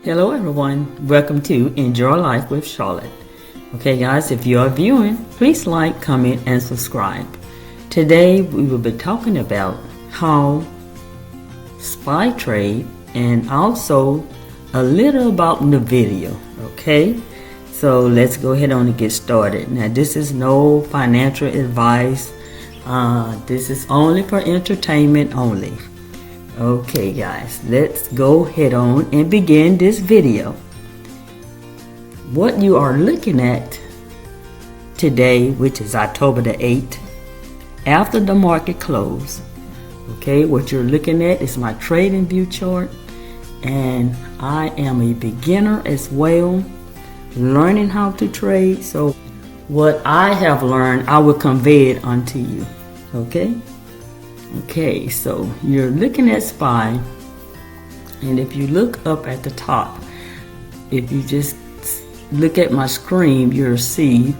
Hello everyone, welcome to Enjoy Life with Charlotte. Okay guys, if you are viewing, please like, comment, and subscribe. Today we will be talking about how SPY trade and also a little about the video. Okay, so let's go ahead on and get started. Now this is no financial advice. This is only for entertainment only. Okay guys, let's go ahead on and begin this video. What you are looking at today, which is October the 8th, after the market close, okay, what you're looking at is my trading view chart, and I am a beginner as well, learning how to trade. So what I have learned, I will convey it unto you. Okay, so you're looking at SPY, and if you look up at the top, if you just look at my screen, you'll see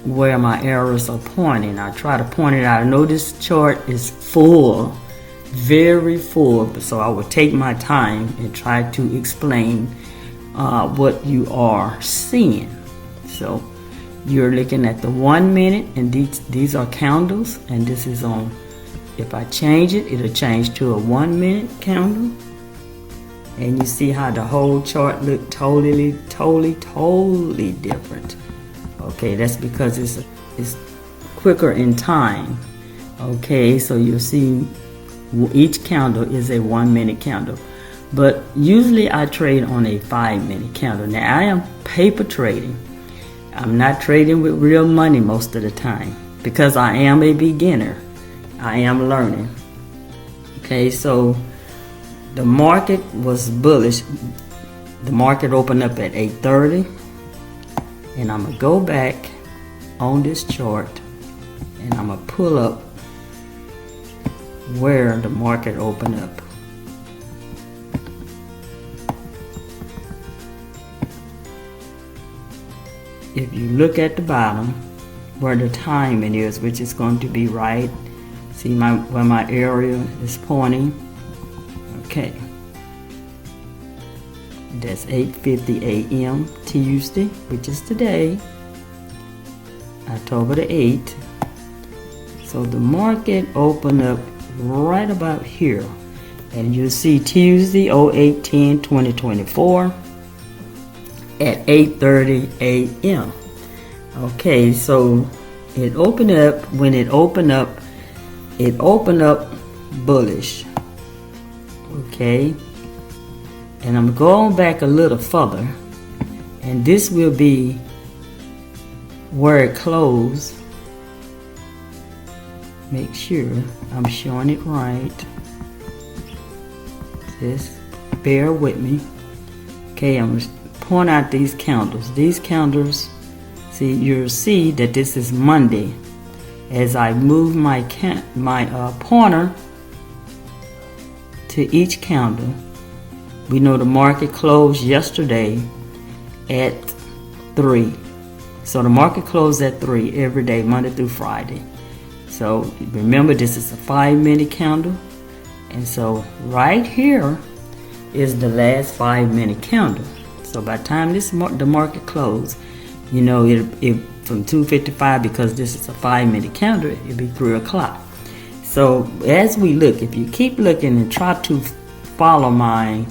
where my arrows are pointing. I try to point it out. I know this chart is full, very full, so I will take my time and try to explain what you are seeing. So you're looking at the 1 minute, and these are candles, and this is on, if I change it, it'll change to a 1 minute candle, and you see how the whole chart look totally different. Okay, that's because it's quicker in time. Okay, so you'll see each candle is a 1 minute candle, but usually I trade on a 5 minute candle. Now I am paper trading. I'm not trading with real money most of the time because I am a beginner. I am learning. Okay, so the market was bullish. The market opened up at 8:30, and I'm gonna go back on this chart and I'm gonna pull up where the market opened up. If you look at the bottom where the timing is, which is going to be right, see where my area is pointing. Okay, that's 8:50 a.m. Tuesday, which is today, October the 8th. So the market opened up right about here, and you see Tuesday 08/10/2024 at 8:30 a.m. Okay, so it opened up. When it opened up bullish. Okay, and I'm going back a little further, and this will be where it closed. Make sure I'm showing it right. Just bear with me. Okay, I'm going to point out these candles. These candles, see, you'll see that this is Monday. As I move my pointer to each candle, we know the market closed yesterday at 3. So the market closed at 3 every day, Monday through Friday. So remember, this is a 5 minute candle, and so right here is the last 5 minute candle. So by the time the market closed, you know, it from 2:55, because this is a 5 minute candle, it'll be 3 o'clock. So as we look, if you keep looking and try to follow my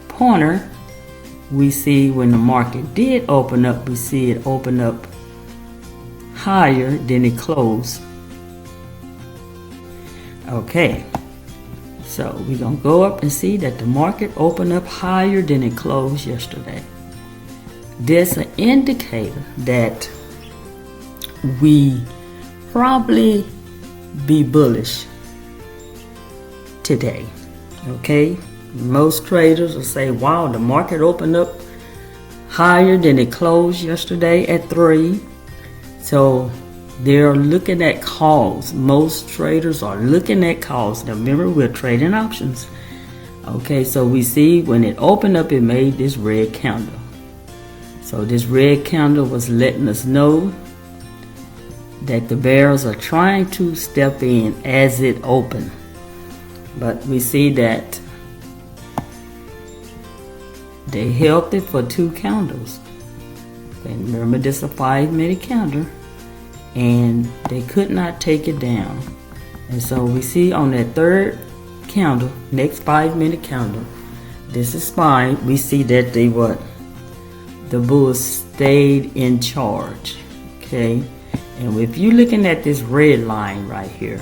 pointer, we see when the market did open up, we see it open up higher than it closed. Okay, so we're gonna go up and see that the market opened up higher than it closed yesterday. There's an indicator that we probably be bullish today. Okay, most traders will say, wow, the market opened up higher than it closed yesterday at 3. So they're looking at calls. Most traders are looking at calls. Now remember, we're trading options. Okay, so we see when it opened up, it made this red candle. So this red candle was letting us know that the bears are trying to step in as it opened. But we see that They held it for 2 candles. And remember, this is a 5-minute candle, and they could not take it down. And so we see on that third candle, next 5-minute candle, this is fine. We see that the bulls stayed in charge. Okay, and if you're looking at this red line right here,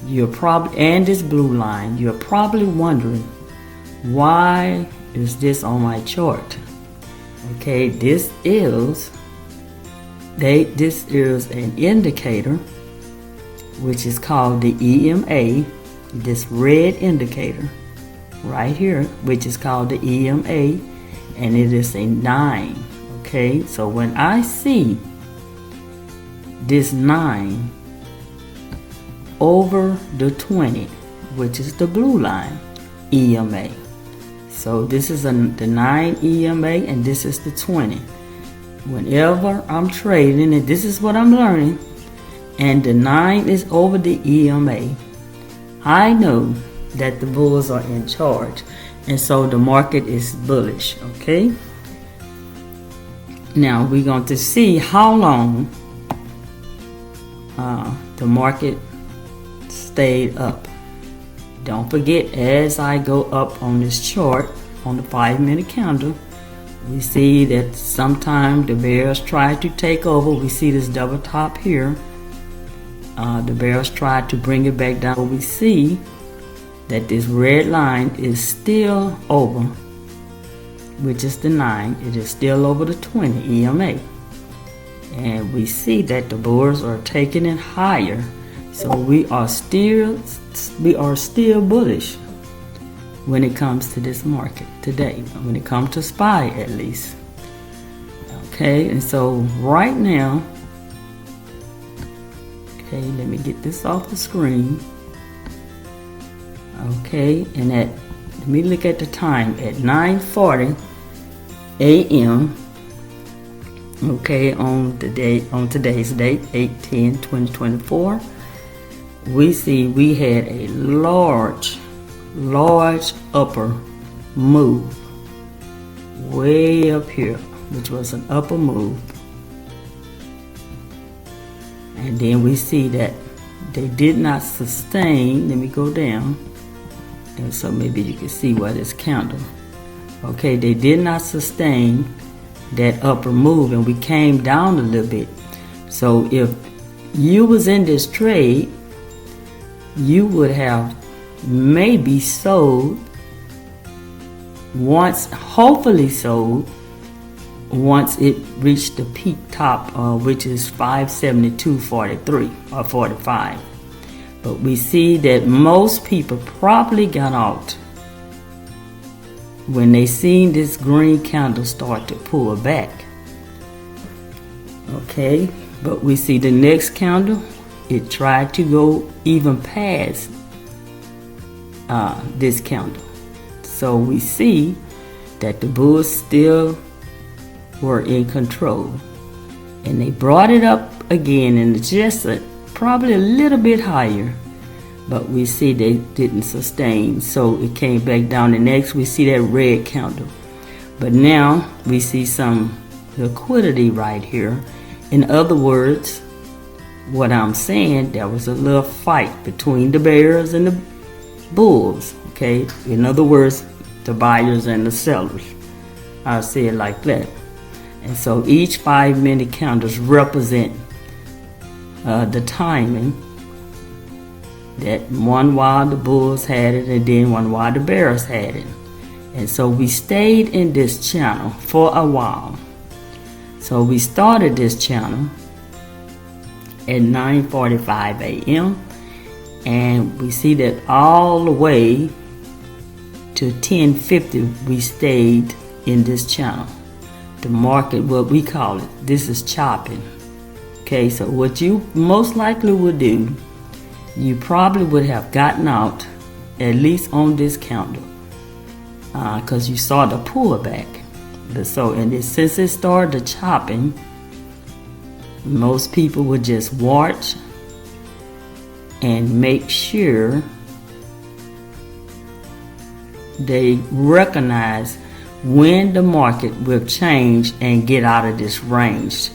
and this blue line, you're probably wondering, why is this on my chart? Okay, this is an indicator, which is called the EMA, this red indicator right here, which is called the EMA, and it is a 9. Okay, so when I see this 9 over the 20, which is the blue line, EMA. So this is the 9 EMA, and this is the 20. Whenever I'm trading, and this is what I'm learning, and the 9 is over the EMA, I know that the bulls are in charge, and so the market is bullish. Okay, now we're going to see how long the market stayed up. Don't forget, as I go up on this chart, on the 5-minute candle, we see that sometimes the bears try to take over. We see this double top here. The bears try to bring it back down. We see that this red line is still over, which is the 9. It is still over the 20 EMA. And we see that the bulls are taking it higher. So we are still bullish when it comes to this market today, when it comes to SPY at least. Okay, and so right now, okay, let me get this off the screen. Okay, and let me look at the time at 9:40 a.m. Okay, on today's date, 8/10/2024. We see we had a large upper move way up here, which was an upper move, and then we see that they did not sustain. Let me go down, and so maybe you can see why this candle. Okay, they did not sustain that upper move, and we came down a little bit. So if you was in this trade, you would have maybe sold once, hopefully sold once it reached the peak top, which is 572.43 or 45. But we see that most people probably got out when they seen this green candle start to pull back. Okay, but we see the next candle, it tried to go even past this candle. So we see that the bulls still were in control, and they brought it up again, and it's just probably a little bit higher, but we see they didn't sustain, so it came back down. And next we see that red candle, but now we see some liquidity right here. In other words, what I'm saying, there was a little fight between the bears and the bulls. Okay, in other words, the buyers and the sellers. I'll say it like that. And so each 5-minute candles represent the timing, that one while the bulls had it, and then one while the bears had it. And so we stayed in this channel for a while. So we started this channel at 9:45 a.m. and we see that all the way to 10:50 we stayed in this channel. The market, what we call it, this is chopping. Okay, so what you most likely would do, you probably would have gotten out at least on this candle, because you saw the pullback. But so, since it started chopping, most people would just watch and make sure they recognize when the market will change and get out of this range.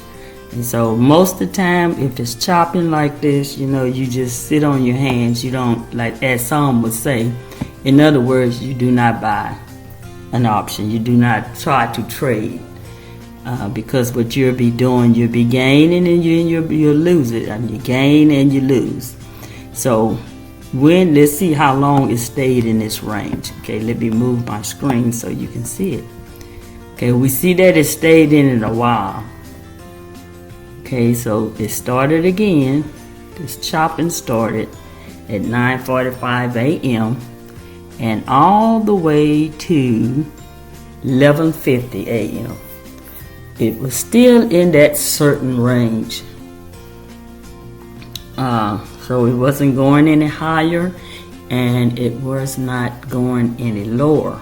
And so most of the time, if it's chopping like this, you just sit on your hands. You don't, like as some would say, in other words, you do not buy an option. You do not try to trade. Because what you'll be doing, you'll be gaining and you'll lose it. And you gain and you lose. So let's see how long it stayed in this range. Okay, let me move my screen so you can see it. Okay, we see that it stayed in it a while. Okay, so it started again. This chopping started at 9:45 a.m. and all the way to 11:50 a.m. It was still in that certain range. So it wasn't going any higher and it was not going any lower.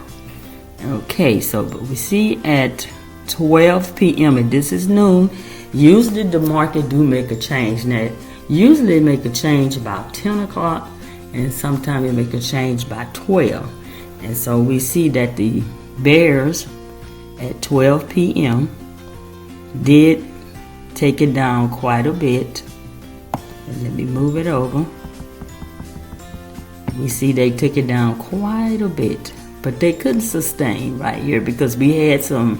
Okay, so but we see at 12 p.m. and this is noon. Usually the market do make a change. Now, usually it make a change about 10 o'clock and sometimes it make a change by 12. And so we see that the bears at 12 p.m. did take it down quite a bit. And let me move it over. We see they took it down quite a bit, but they couldn't sustain right here because we had some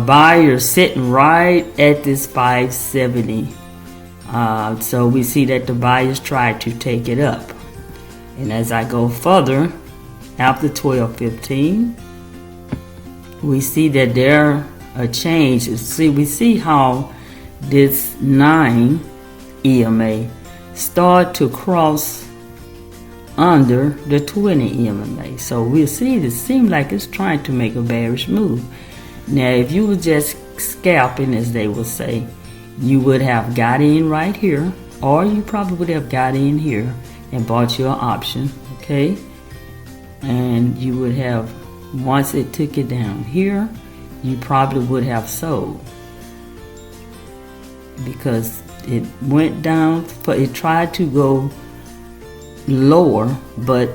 buyers sitting right at this 570. So we see that the buyers tried to take it up. And as I go further, after 12:15, we see that there a change. See, we see how this 9 EMA start to cross under the 20 EMA. So we'll see it seems like it's trying to make a bearish move. Now, if you were just scalping, as they would say, you would have got in right here, or you probably would have got in here and bought your option, okay? And you would have, once it took it down here, you probably would have sold because it went down, but it tried to go lower, but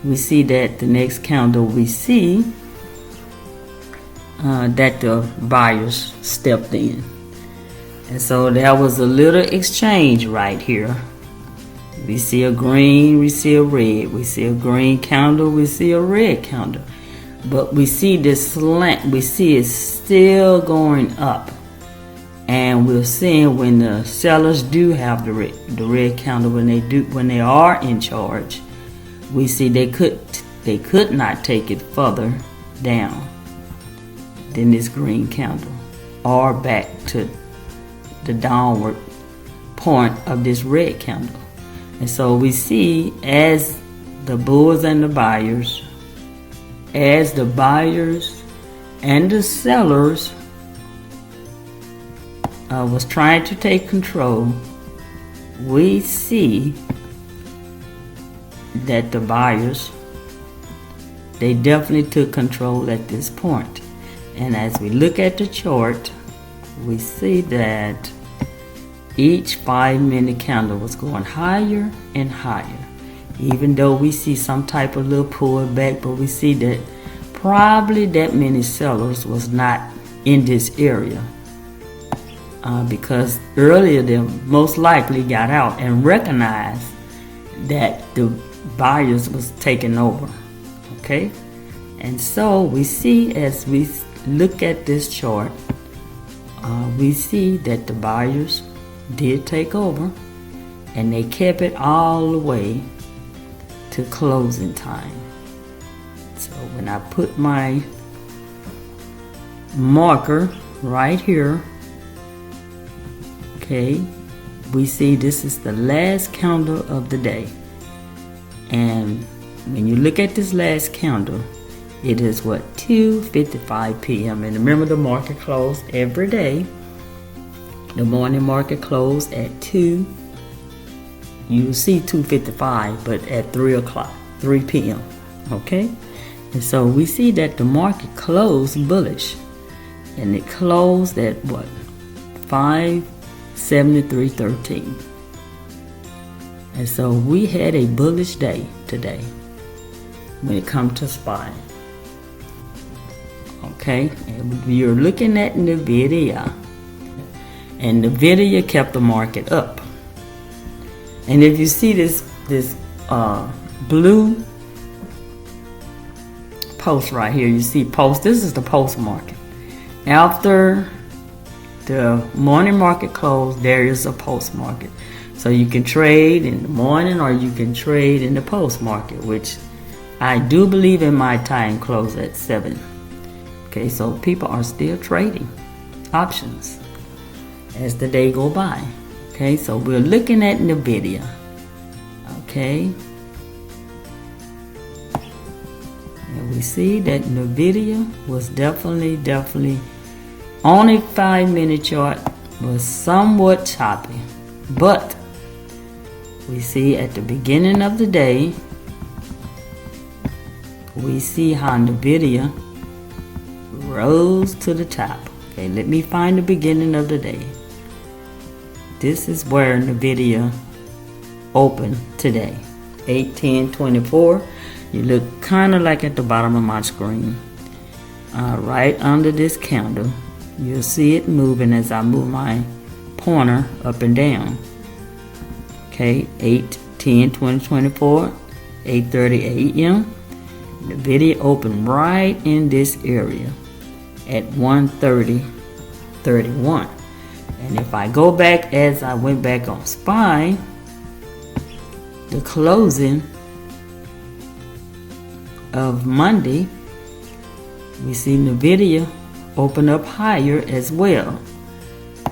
we see that the next candle we see that the buyers stepped in. And so there was a little exchange right here. We see a green, we see a red, we see a green candle, we see a red candle. But we see this slant, we see it still going up. And we're seeing when the sellers do have the red candle, when they are in charge, we see they could not take it further down than this green candle or back to the downward point of this red candle. And so we see as the bulls and the buyers, as the buyers and the sellers was trying to take control, we see that the buyers, they definitely took control at this point. And as we look at the chart, we see that each 5-minute candle was going higher and higher, even though we see some type of little pullback, but we see that probably that many sellers was not in this area. Because earlier they most likely got out and recognized that the buyers was taking over. Okay, and so we see as we look at this chart, we see that the buyers did take over, and they kept it all the way to closing time. So when I put my marker right here, okay, we see this is the last candle of the day. And when you look at this last candle, it is 2:55 p.m. And remember, the market closed every day. The morning market closed at 2. You see 2:55, but at 3 p.m. Okay? And so we see that the market closed bullish. And it closed at 573.13. And so we had a bullish day today when it comes to SPY. Okay, and you're looking at NVIDIA, and NVIDIA kept the market up. And if you see this blue post right here, you see post. This is the post market. After the morning market closed, there is a post market. So you can trade in the morning or you can trade in the post market, which I do believe in my time close at 7. Okay, so people are still trading options as the day go by. Okay, so we're looking at NVIDIA. Okay, and we see that NVIDIA was definitely on a 5-minute chart was somewhat choppy, but we see at the beginning of the day, we see how NVIDIA rose to the top. Okay, let me find the beginning of the day. This is where NVIDIA opened today, 8/10/24. You look kind of like at the bottom of my screen, right under this candle. You'll see it moving as I move my pointer up and down. Okay, 8/10/2024, 8:30 a.m. NVIDIA opened right in this area at 1:30:31. And if I go back as I went back on SPY, the closing of Monday, we see NVIDIA open up higher as well.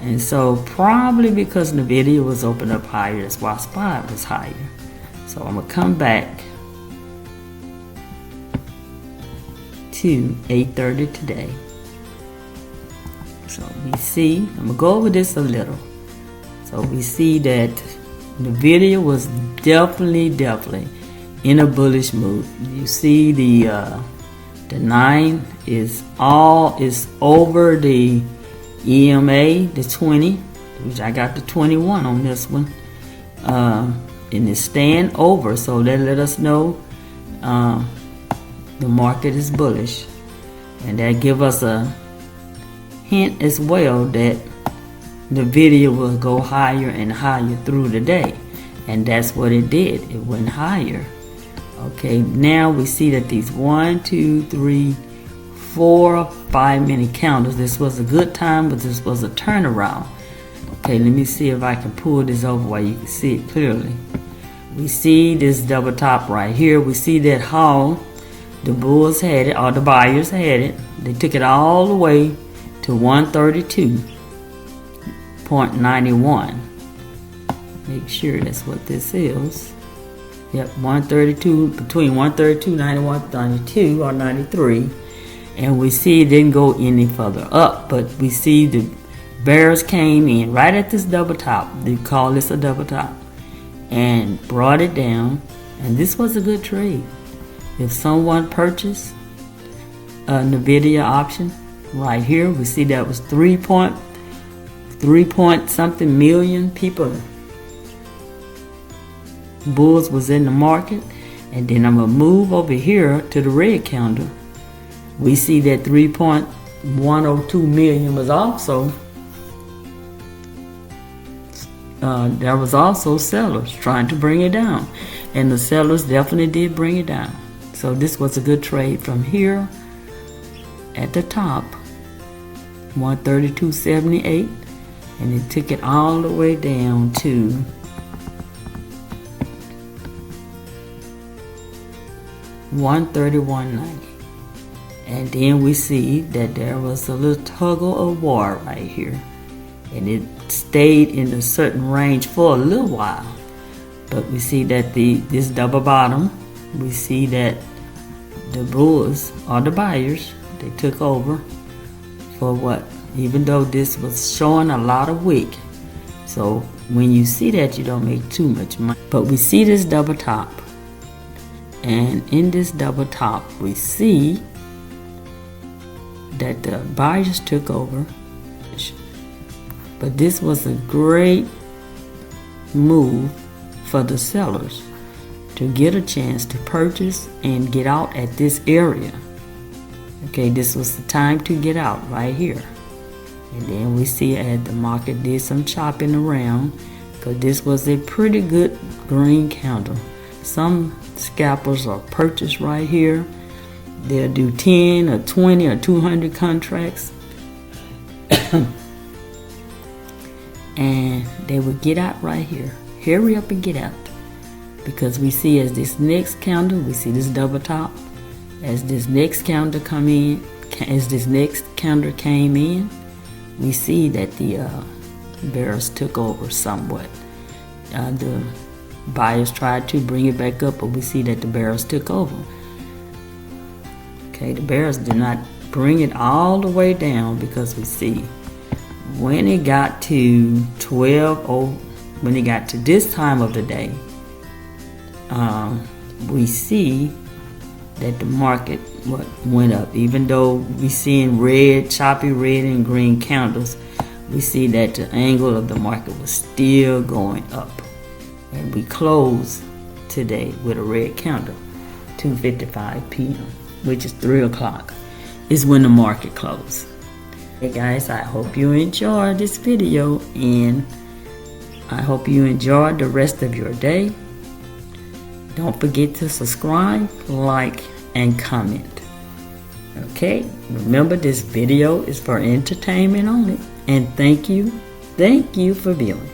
And so probably because NVIDIA was open up higher, that's why SPY was higher. So I'm going to come back to 8:30 today. So we see, I'm going to go over this a little. So we see that NVIDIA was definitely in a bullish mood. You see the 9 is over the EMA, the 20, which I got the 21 on this one, and it's staying over. So that let us know the market is bullish, and that give us a hint as well that NVIDIA will go higher and higher through the day, and that's what it did. It went higher. Okay, now we see that these 1, 2, 3, 4, 5-minute candles. This was a good time, but this was a turnaround. Okay, let me see if I can pull this over while you can see it clearly. We see this double top right here. We see that how the bulls had it, or the buyers had it. They took it all the way to 132.91. Make sure that's what this is. Yep, 132, between 132.91, 92 or 93. And we see it didn't go any further up, but we see the bears came in right at this double top. They call this a double top, and brought it down. And this was a good trade. If someone purchased a NVIDIA option right here, we see that was 3 point something million people. Bulls was in the market. And then I'm going to move over here to the red candle. We see that 3.102 million was also, there was also sellers trying to bring it down. And the sellers definitely did bring it down. So this was a good trade from here at the top, 132.78, and it took it all the way down to 131.90. And then we see that there was a little tug of war right here, and it stayed in a certain range for a little while. But we see that this double bottom, we see that the bulls or the buyers, they took over for what? Even though this was showing a lot of wick. So when you see that, you don't make too much money. But we see this double top. And in this double top, we see that the buyers took over. But this was a great move for the sellers to get a chance to purchase and get out at this area. Okay, this was the time to get out right here. And then we see as the market did some chopping around, because this was a pretty good green candle. Some scalpers are purchased right here. They'll do 10 or 20 or 200 contracts. And they would get out right here. Hurry up and get out. Because we see as this next candle, we see this double top. As this next candle came in, we see that the bears took over somewhat. The buyers tried to bring it back up, but we see that the bears took over. Okay, the bears did not bring it all the way down, because we see when it got to when it got to this time of the day, we see that the market went up. Even though we seeing choppy red and green candles, we see that the angle of the market was still going up. And we closed today with a red candle, 2:55 p.m., which is 3 o'clock is when the market closed. Hey guys, I hope you enjoyed this video, and I hope you enjoyed the rest of your day. Don't forget to subscribe, like, and comment. Okay, remember this video is for entertainment only, and thank you for viewing.